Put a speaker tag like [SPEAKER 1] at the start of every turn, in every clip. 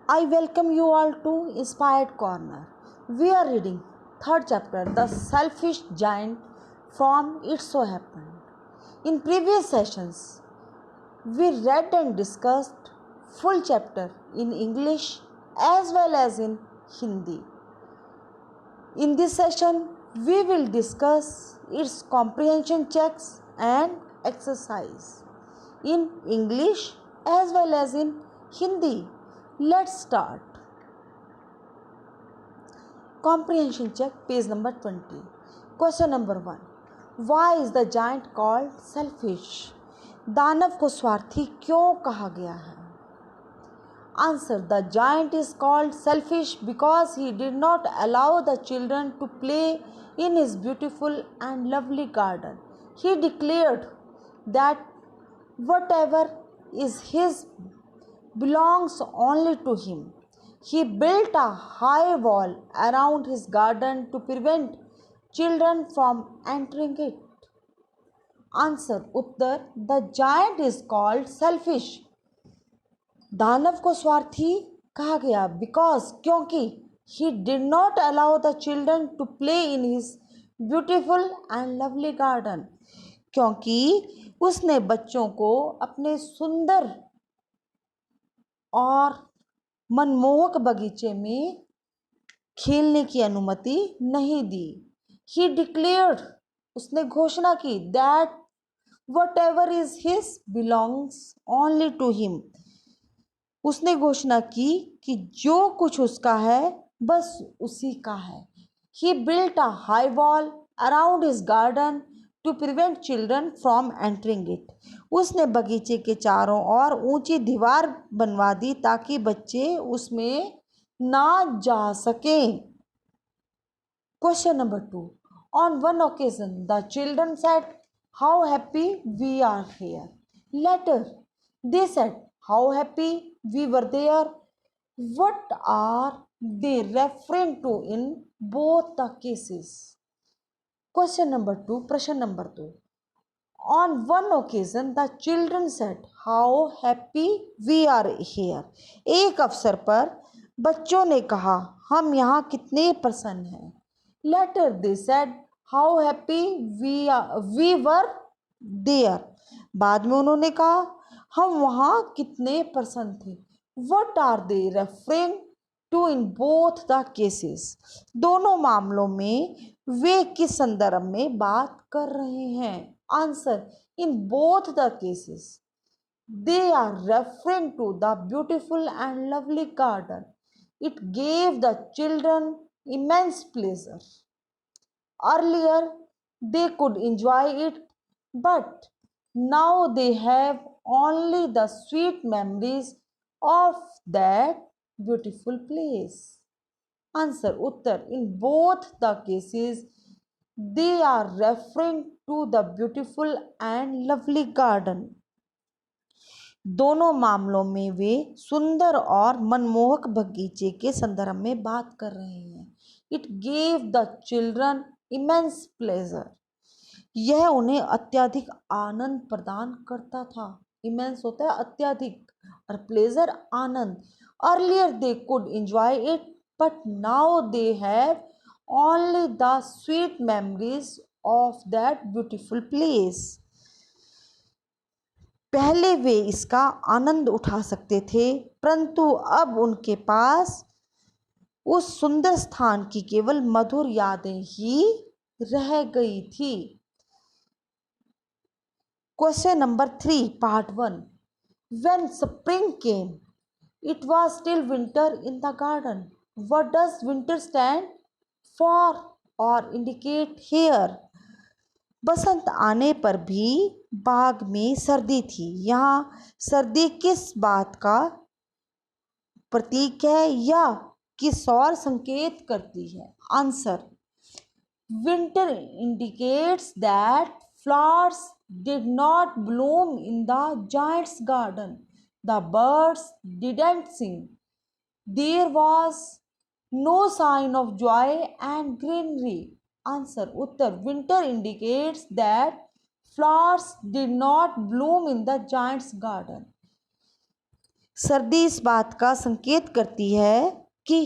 [SPEAKER 1] I welcome you all to Inspired Corner. We are reading third chapter, The Selfish Giant from It So Happened. In previous sessions, we read and discussed full chapter in English as well as in Hindi. In this session, we will discuss its comprehension checks and exercise in English as well as in Hindi. Let's start. Comprehension check, page number 20. Question number 1. Why is the giant called selfish? दानव को स्वार्थी क्यों कहा गया है? Answer. The giant is called selfish because he did not allow the children to play in his beautiful and lovely garden. He declared that whatever is his belongs only to him. He built a high wall around his garden to prevent children from entering it. Answer. Uttar. The giant is called selfish. दानव को स्वार्थी कहा गया because क्योंकि he did not allow the children to play in his beautiful and lovely garden. क्योंकि उसने बच्चों को अपने सुंदर और मनमोहक बगीचे में खेलने की अनुमति नहीं दी. He declared, उसने घोषणा की, that whatever is his belongs only to him. उसने घोषणा की कि जो कुछ उसका है बस उसी का है. He built a high wall around his garden to prevent children from entering it. उसने बगीचे के चारों ओर ऊंची दीवार बनवा दी ताकि बच्चे उसमें ना जा सकें. Question number 2. On one occasion, the children said, "How happy we are here." Later, they said, "How happy we were there." What are they referring to in both the cases? Question number 2. प्रश्न number 2. On one occasion, the children said, "How happy we are here." एक अवसर पर बच्चों ने कहा, हम यहाँ कितने प्रसन्न हैं. Later they said, "How happy we were there." बाद में उन्होंने कहा, हम वहाँ कितने प्रसन्न थे. What are they referring to in both the cases? दोनों मामलों में वे किस संदर्भ में बात कर रहे हैं? Answer. In both the cases, they are referring to the beautiful and lovely garden. It gave the children immense pleasure. Earlier, they could enjoy it, but now they have only the sweet memories of that beautiful place. Answer. Uttar. In both the cases, they are referring to the beautiful and lovely garden. दोनों मामलों में वे सुंदर और मनमोहक बगीचे के संदर्भ में बात कर रहे हैं. It gave the children immense pleasure. यह उन्हें अत्यधिक आनंद प्रदान करता था. Immense होता है अत्यधिक और pleasure Anand. Earlier they could enjoy it, but now they have only the sweet memories of that beautiful place. पहले वे इसका आनंद उठा सकते थे, परंतु अब उनके पास उस सुंदर स्थान की केवल मधुर यादें ही रह गई थी. Question number 3, part 1. When spring came, it was still winter in the garden. What does winter stand for or indicate here? बसंत आने पर भी बाग में सर्दी थी. यहाँ सर्दी किस बात का प्रतीक है या किस और संकेत करती है? Answer. Winter indicates that flowers did not bloom in the giant's garden. The birds didn't sing. There was no sign of joy and greenery. Answer. Uttar. Winter indicates that flowers did not bloom in the giant's garden. सर्दी इस बात का संकेत करती है कि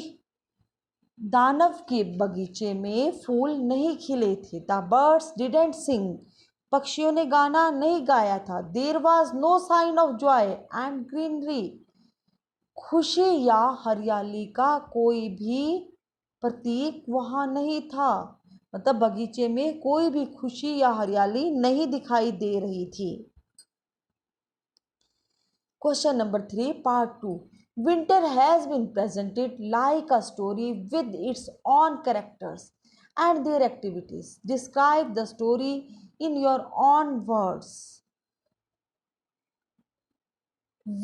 [SPEAKER 1] दानव के बगीचे में फूल नहीं खिले थे। द बर्ड्स डिडंट सिंग, पक्षियों ने गाना नहीं गाया था। There was no sign of joy and greenery, खुशी या हरियाली का कोई भी प्रतीक वहां नहीं था। मतलब बगीचे में कोई भी खुशी या हरियाली नहीं दिखाई दे रही थी। Question number 3, part 2. Winter has been presented like a story with its own characters and their activities. Describe the story in your own words.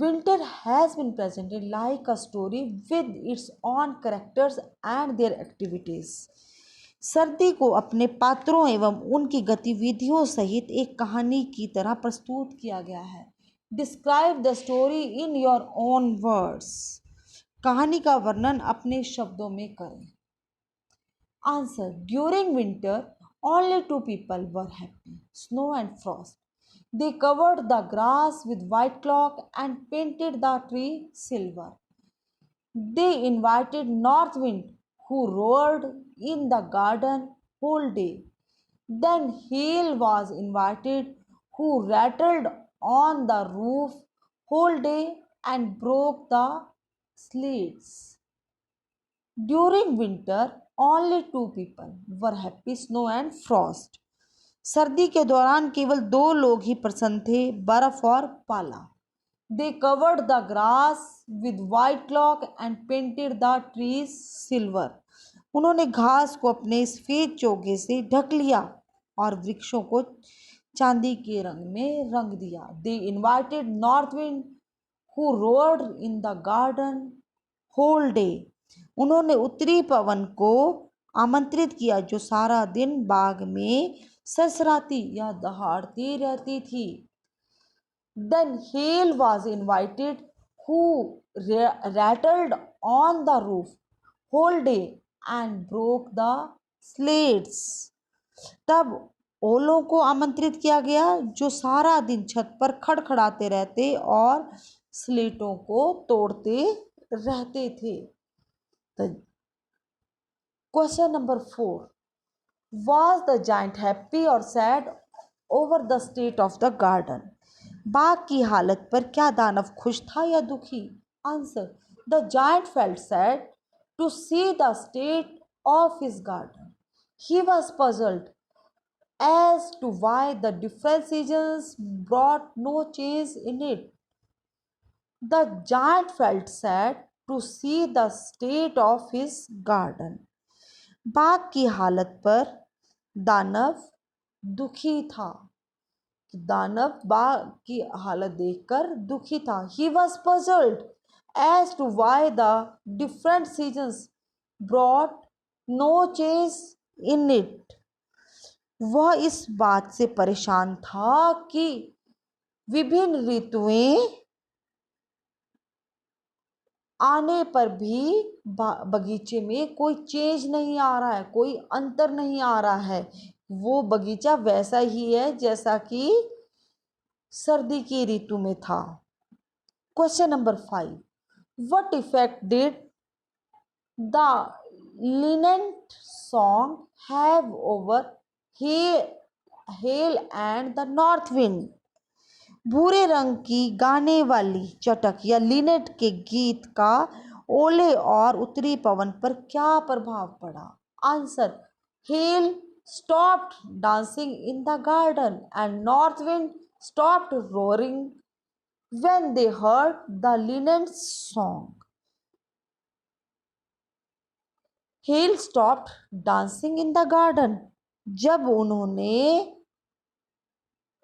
[SPEAKER 1] Winter has been presented like a story with its own characters and their activities. सर्दी को अपने पात्रों एवं उनकी गतिविधियों सहित एक कहानी की तरह प्रस्तुत किया गया है। Describe the story in your own words, कहानी का वर्णन अपने शब्दों में करें। Answer, during winter only two people were happy, snow and frost. They covered the grass with white chalk and painted the tree silver. They invited North Wind, who roared in the garden whole day. Then Hail was invited, who rattled on the roof whole day and broke the slates. During winter, only two people were happy, snow and frost. सर्दी के दौरान केवल दो लोग ही प्रसन्न थे, बर्फ और पाला। They covered the grass with white chalk and painted the trees silver. उन्होंने घास को अपने सफेद चोगे से ढक लिया और वृक्षों को चांदी के रंग में रंग दिया। They invited North Wind, who roared in the garden whole day. उन्होंने उत्तरी पवन को आमंत्रित किया जो सारा दिन बाग में सरसराती या दहाड़ती रहती थी। Then Hail was invited, who rattled on the roof whole day and broke the slates. तब ओलों को आमंत्रित किया गया जो सारा दिन छत पर खड़खड़ाते रहते और स्लेटों को तोड़ते रहते थे। Question number 4. Was the giant happy or sad over the state of the garden? बाग की हालत पर क्या दानव खुश था या दुखी? Answer, the giant felt sad to see the state of his garden. He was puzzled as to why the different seasons brought no change in it. The giant felt sad to see the state of his garden. बाग की हालत पर दानव दुखी था। दानव बाग की हालत देखकर दुखी था। He was puzzled as to why the different seasons brought no change in it. वह इस बात से परेशान था कि विभिन्न ऋतुएं आने पर भी बगीचे में कोई चेंज नहीं आ रहा है, कोई अंतर नहीं आ रहा है। वो बगीचा वैसा ही है जैसा कि सर्दी की ऋतु में था। Question number 5. What effect did the linnet song have over hail and the north wind? भूरे रंग की गाने वाली चटक या लिनेट के गीत का ओले और उत्तरी पवन पर क्या प्रभाव पड़ा? Answer, hello stopped dancing in the garden and north wind stopped roaring when they heard the linnet song. Hail stopped dancing in the garden. जब उन्होंने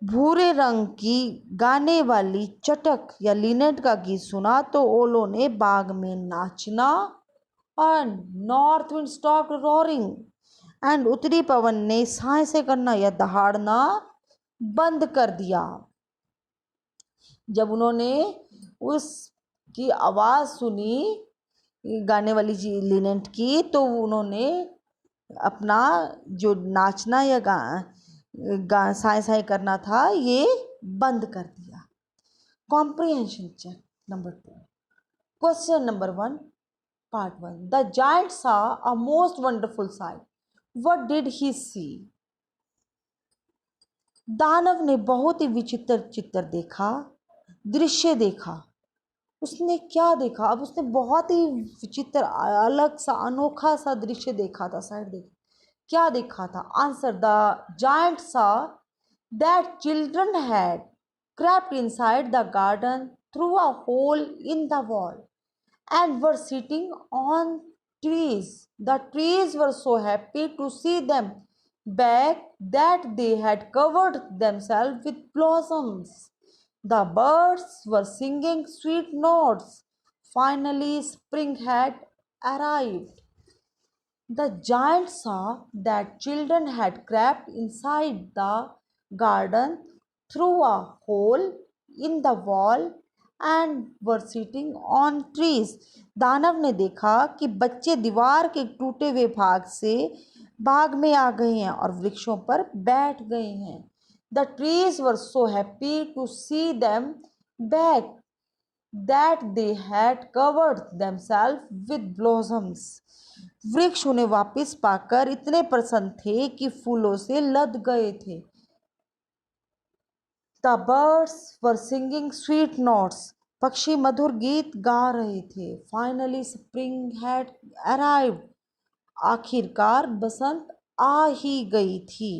[SPEAKER 1] भूरे रंग की गाने वाली चटक या लिनेट का गीत सुना तो ओलों ने बाग में नाचना और north wind stopped roaring and उत्तरी पवन ने साय से करना या दहाड़ना बंद कर दिया। जब उन्होंने उसकी आवाज़ सुनी गाने वाली लिनेट की तो उन्होंने अपना जो नाचना या साय साय करना था ये बंद कर दिया। Comprehension check number 2. Question number 1, part 1. The giant saw a most wonderful sight. What did he see? दानव ने बहुत ही विचित्र चित्र देखा, दृश्य देखा। उसने क्या देखा? अब उसने बहुत ही विचित्र, अलग सा, अनोखा सा दृश्य देखा था। साइड देखा, क्या देखा था? आंसर: द जायंट सा that children had crept inside the garden through a hole in the wall and were sitting on trees. The trees were so happy to see them back that they had covered themselves with blossoms. The birds were singing sweet notes. Finally, spring had arrived. The giant saw that children had crept inside the garden through a hole in the wall and were sitting on trees. दानव ने देखा कि बच्चे दीवार के टूटे हुए भाग में आ गए हैं और वृक्षों पर बैठ गए हैं। The trees were so happy to see them back that they had covered themselves with blossoms. वृक्ष उन्हें वापस पाकर इतने प्रसन्न थे कि फूलों से लद गए थे। The birds were singing sweet notes. पक्षी मधुर गीत गा रहे थे। Finally, spring had arrived. आखिरकार बसंत आ ही गई थी।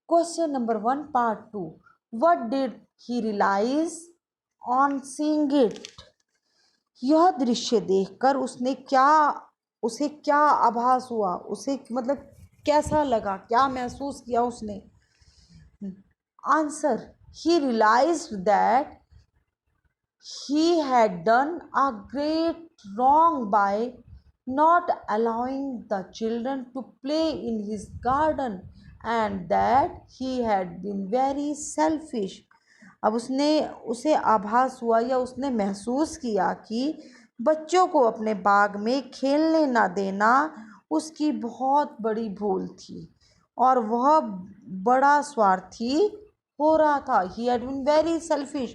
[SPEAKER 1] Question number 1, part 2. What did he realize on seeing it? यह दृश्य देखकर उसे क्या आभास हुआ? उसे मतलब कैसा लगा? क्या महसूस किया उसने? Answer: he realized that he had done a great wrong by not allowing the children to play in his garden and that he had been very selfish. अब उसे आभास हुआ या उसने महसूस किया कि बच्चों को अपने बाग में खेलने ना देना उसकी बहुत बड़ी भूल थी और वह बड़ा स्वार्थी हो रहा था। He had been very selfish.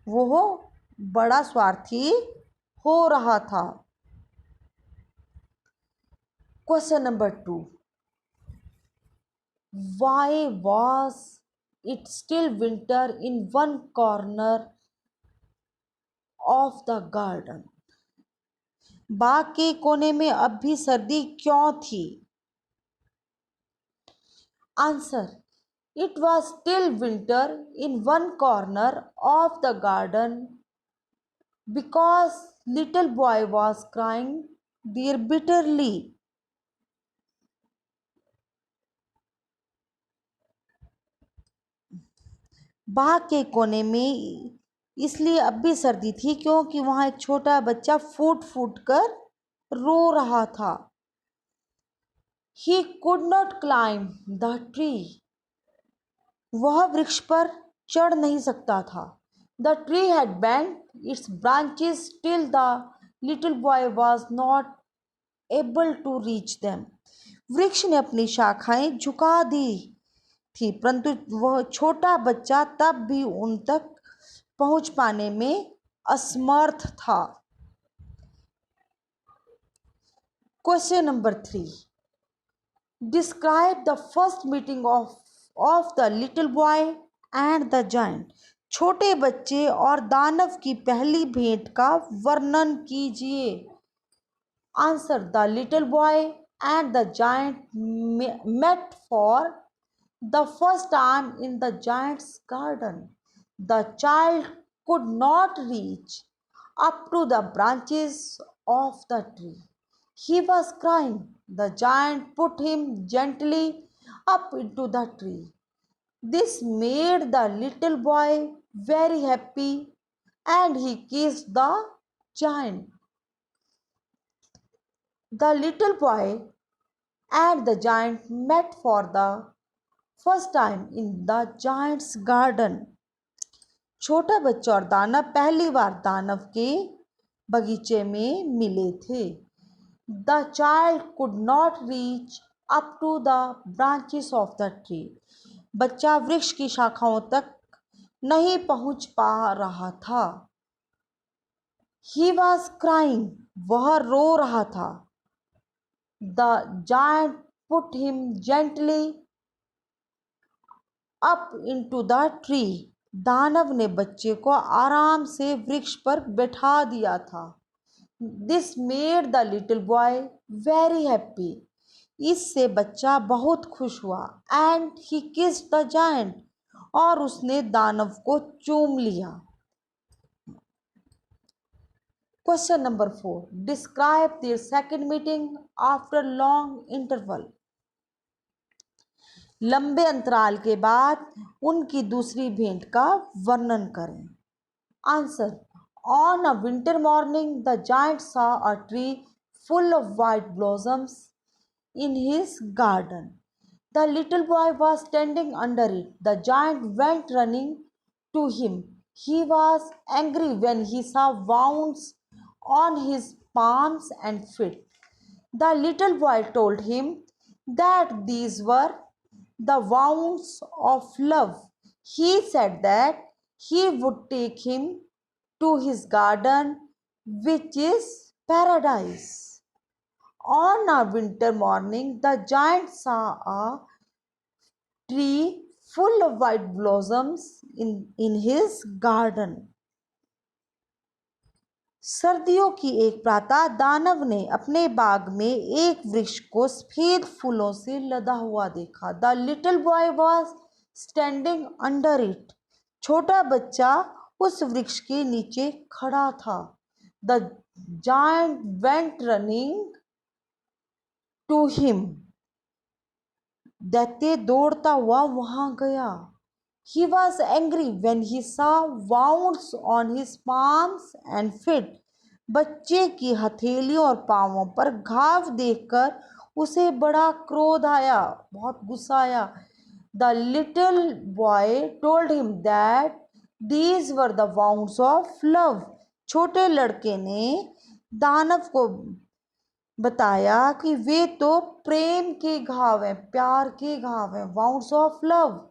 [SPEAKER 1] वो बड़ा स्वार्थी हो रहा था। Question number 2. Why was it still winter in one corner of the garden? बाग के कोने में अब भी सर्दी क्यों थी? Answer: it was still winter in one corner of the garden because little boy was crying there bitterly. बाग के कोने में इसलिए अब भी सर्दी थी क्योंकि वहां एक छोटा बच्चा फूट फूट कर रो रहा था। He could not climb the tree. वह वृक्ष पर चढ़ नहीं सकता था। The tree had bent its branches till the little boy was not able to reach them. वृक्ष ने अपनी शाखाएं झुका दी थी परंतु वह छोटा बच्चा तब भी उन तक पहुंच पाने में असमर्थ था। Question number 3. Describe the first meeting of the little boy and the giant. छोटे बच्चे और दानव की पहली भेंट का वर्णन कीजिए। Answer: the little boy and the giant met for the first time in the giant's garden. The child could not reach up to the branches of the tree. He was crying. The giant put him gently up into the tree. This made the little boy very happy and he kissed the giant. The little boy and the giant met for the first time in the giant's garden. छोटा बच्चा और दानव पहली बार दानव के बगीचे में मिले थे। The child could not reach up to the branches of the tree. बच्चा वृक्ष की शाखाओं तक नहीं पहुंच पा रहा था। He was crying. वह रो रहा था. The giant put him gently up into the tree. दानव ने बच्चे को आराम से वृक्ष पर बैठा दिया था. This made the little boy very happy. इससे बच्चा बहुत खुश हुआ. And he kissed the giant. और उसने दानव को चूम लिया. Question number 4. Describe their second meeting after long interval. लंबे अंतराल के बाद उनकी दूसरी भेंट का वर्णन करें. Answer. On a winter morning, the giant saw a tree full of white blossoms in his garden. The little boy was standing under it. The giant went running to him. He was angry when he saw wounds on his palms and feet. The little boy told him that these were the wounds of love. He said that he would take him to his garden, which is paradise. On a winter morning, the giant saw a tree full of white blossoms in his garden. सर्दियों की एक प्रातः दानव ने अपने बाग में एक वृक्ष को सफेद फूलों से लदा हुआ देखा. The little boy was standing under it. छोटा बच्चा उस वृक्ष के नीचे खड़ा था. The giant went running to him. दैत्य दौड़ता हुआ वहां गया. He was angry when he saw wounds on his palms and feet. बच्चे की हथेलियों और पांवों पर घाव देखकर उसे बड़ा क्रोध आया, बहुत गुस्सा आया. The little boy told him that these were the wounds of love. छोटे लड़के ने दानव को बताया कि वे तो प्रेम के घाव हैं, प्यार के घाव हैं. wounds of love,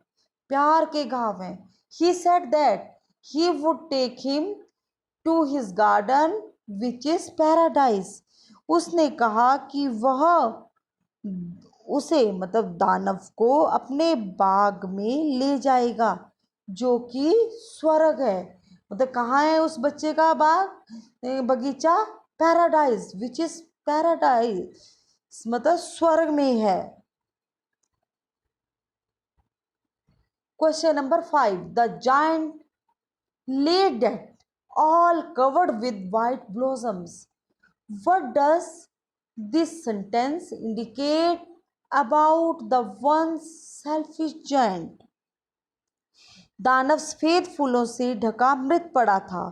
[SPEAKER 1] प्यार के घाव हैं. He said that he would take him to his garden, which is paradise. उसने कहा कि वह उसे मतलब दानव को अपने बाग में ले जाएगा जो कि स्वर्ग है. मतलब कहाँ है उस बच्चे का बाग बगीचा? पैराडाइज, विच इज पैराडाइज मतलब स्वर्ग में है. Question number 5. The giant lay dead, all covered with white blossoms. What does this sentence indicate about the once selfish giant? दानव सफेद फूलों से ढका मृत पड़ा था.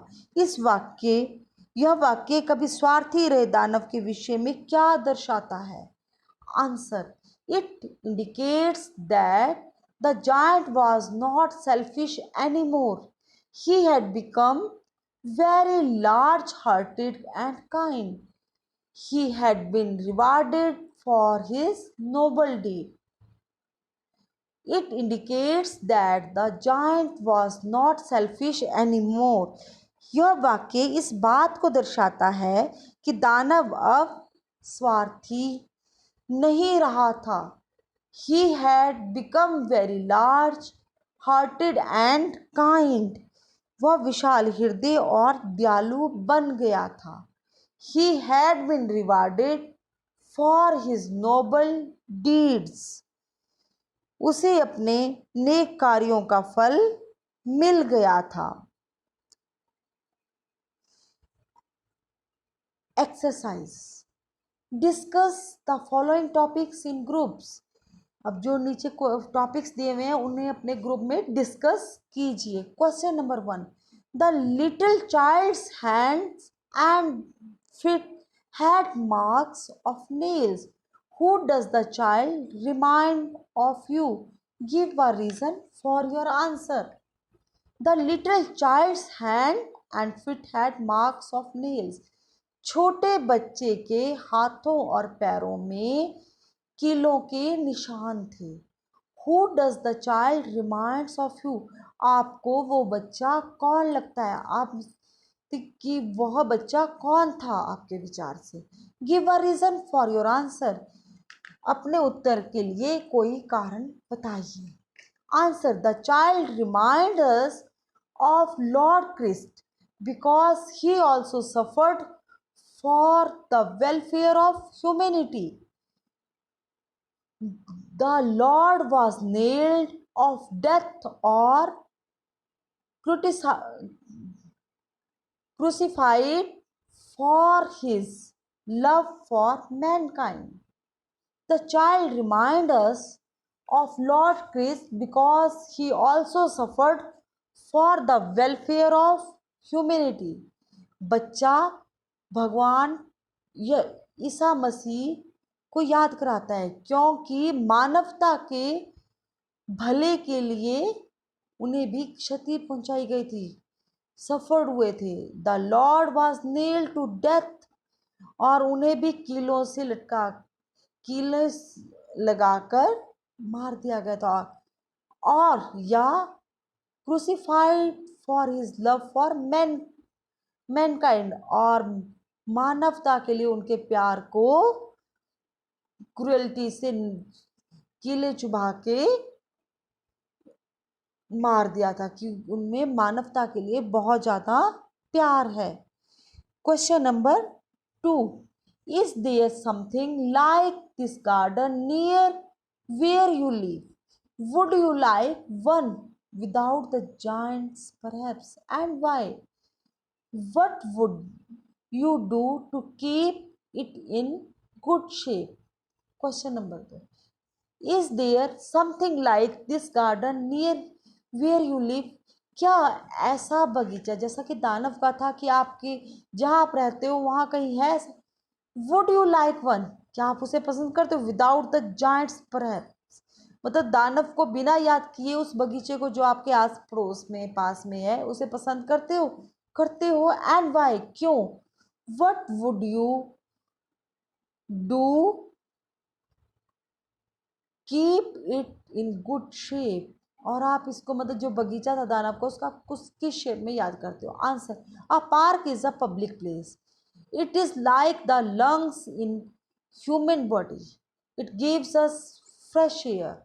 [SPEAKER 1] यह वाक्य कभी स्वार्थी रहे दानव के विषय में क्या दर्शाता है? Answer. It indicates that the giant was not selfish anymore. He had become very large-hearted and kind. He had been rewarded for his noble deed. It indicates that the giant was not selfish anymore. यह वाक्य इस बात को दर्शाता है कि दानव अब स्वार्थी नहीं रहा था. He had become very large-hearted and kind. वह विशाल हृदय और दयालु बन गया था. He had been rewarded for his noble deeds. उसे अपने नेक कार्यों का फल मिल गया था. Exercise. Discuss the following topics in groups. अब जो नीचे टॉपिक्स दिए हुए हैं उन्हें अपने ग्रुप में डिस्कस कीजिए. Question number 1. The little child's hands and feet had marks of nails. Who does the child remind of you? Give a reason for your answer. The little child's hand and feet had marks of nails. छोटे बच्चे के हाथों और पैरों में कीलों के निशान थे. Who does the child reminds of you? आपको वो बच्चा कौन लगता है? आप कि वह बच्चा कौन था आपके विचार से। Give a reason for your answer, अपने उत्तर के लिए कोई कारण बताइए। Answer, the child remind us of Lord Christ because he also suffered for the welfare of humanity. The Lord was nailed of death or crucified for his love for mankind. The child reminds us of Lord Christ because he also suffered for the welfare of humanity. बच्चा भगवान ईसा मसीह को याद कराता है क्योंकि मानवता के भले के लिए उन्हें भी क्षति पहुंचाई गई थी, सफर्ड हुए थे। The Lord was nailed to death, और उन्हें भी कीले लगाकर मार दिया गया था, और या crucified for his love for Mankind, और मानवता के लिए उनके प्यार को क्रुएल्टी से कीले चुभा के मार दिया था कि उनमें मानवता के लिए बहुत ज़्यादा प्यार है। Question number 2, is there something like this garden near where you live? Would you like one without the giants perhaps, and why? What would you do to keep it in good shape? Question number 2, is there something like this garden near where you live? क्या ऐसा बगीचा जैसा कि दानव का था कि आपके जहाँ आप रहते हो वहाँ कहीं है? वुड यू लाइक वन, क्या आप उसे पसंद करते हो? विदाउट द जाइंट्स परहैप्स, मतलब दानव को बिना याद किए उस बगीचे को जो आपके आस पड़ोस में पास में है उसे पसंद करते हो, एंड वाई, क्यों? What would you do keep it in good shape? और आप इसको मतलब जो बगीचा था दानव का उसका किस शेप में याद करते हो? Answer, a park is a public place. It is like the lungs in human body. It gives us fresh air.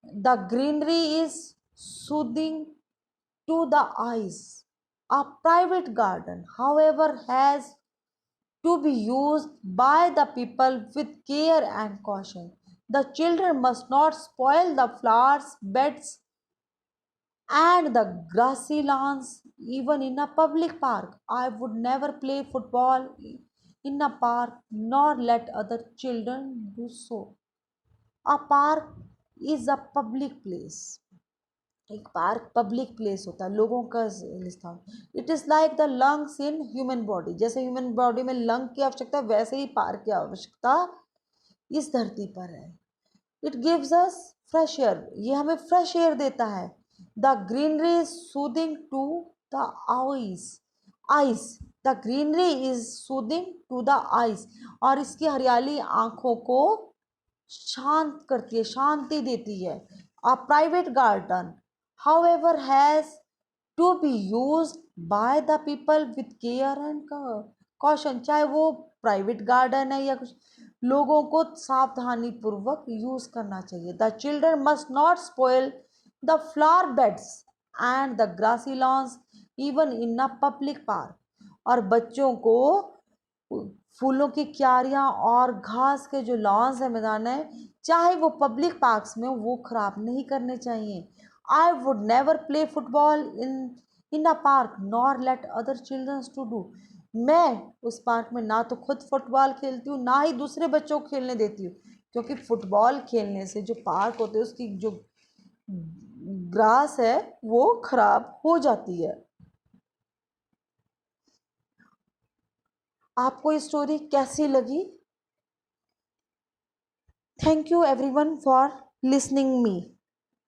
[SPEAKER 1] The greenery is soothing to the eyes. A private garden, however, has to be used by the people with care and caution. The children must not spoil the flowers beds and the grassy lawns even in a public park. I would never play football in a park nor let other children do so. A park is a public place. एक park public place होता है, लोगों का स्थान. It is like the lungs in human body, जैसे human body में lung की आवश्यकता वैसे ही पार्क की आवश्यकता इस धरती पर है. It gives us fresh air, ये हमें फ्रेश एयर देता है. The greenery is soothing to the eyes. The greenery is soothing to the eyes, और इसकी हरियाली आँखों को शांत करती है, शांति देती है. A private garden however has to be used by the people with care and caution. चाहे वो प्राइवेट गार्डन है या कुछ, लोगों को सावधानी पूर्वक यूज करना चाहिए. The children must not spoil the flower beds and the grassy lawns even in a public park. और बच्चों को फूलों की क्यारियां और घास के जो लॉन्स है, मैदान है, चाहे वो पब्लिक पार्क्स में वो खराब नहीं करने चाहिए. I would never play football in a park nor let other children to do. मैं उस पार्क में ना तो खुद फुटबॉल खेलती हूँ ना ही दूसरे बच्चों को खेलने देती हूँ, क्योंकि फुटबॉल खेलने से जो पार्क होते हैं उसकी जो ग्रास है वो खराब हो जाती है. आपको ये स्टोरी कैसी लगी? Thank you everyone for listening me.